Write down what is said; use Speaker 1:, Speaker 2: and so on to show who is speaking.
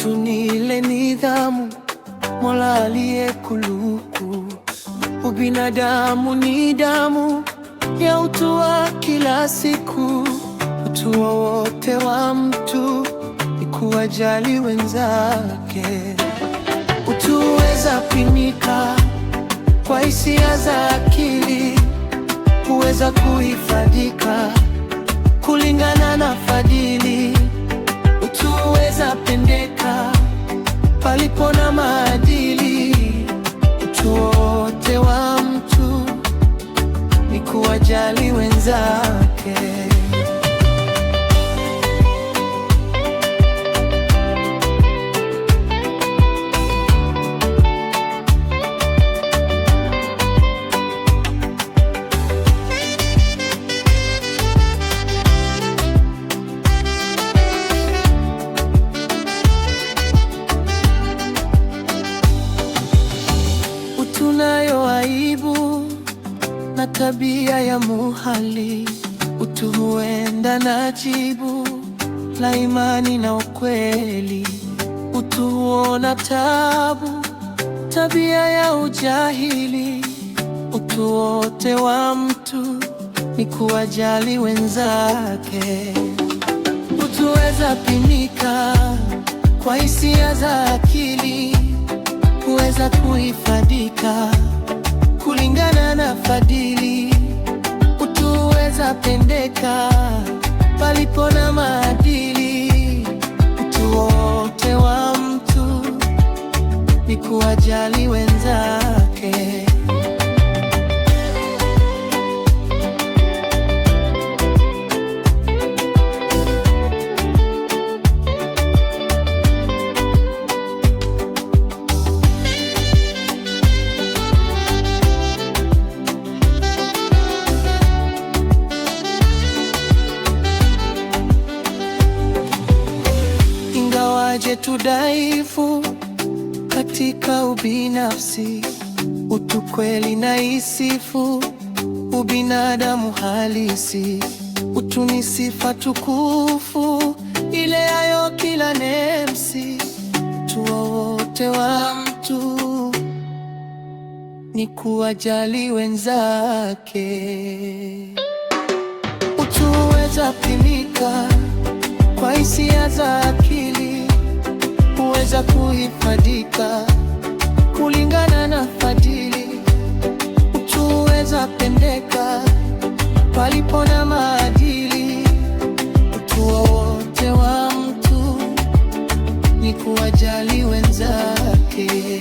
Speaker 1: Utu ni ile nidhamu Mola aliyekuluku. Ubinadamu ni damu ya utu wa kila siku. Utu wowote wa mtu ni kuwajali wenzake. Utu huweza pimika kwa hisia za akili, huweza kuhifadhika kulingana na fadhili. Utu huweza pendeka palipo na maadili. Utu wote wa mtu ni kuwajali wenzake. Tunayo aibu na tabia ya muhali. Utu huenda na jibu la imani na ukweli. Utu huona tabu, tabia ya ujahili. Utu wote wa mtu ni kuwajali wenzake. Utu huweza pimika kwa hisia za akili, huweza kuhifadhika kulingana na fadhili. Utu huweza pendeka palipo na maadili. Utu wote wa mtu ni kuwajali wenzake. Je, tudhaifu katika ubinafsi, utu kweli na isifu ubinadamu halisi. Utu ni sifa tukufu ile yayo kila nafsi. Utu wote wa mtu ni kuwajali wenzake. Utu huweza pimika kwa hisia za akili, huweza kuhifadhika kulingana na fadhili. Utu huweza pendeka palipo na maadili. Utu wote wa mtu ni kuwajali wenzake.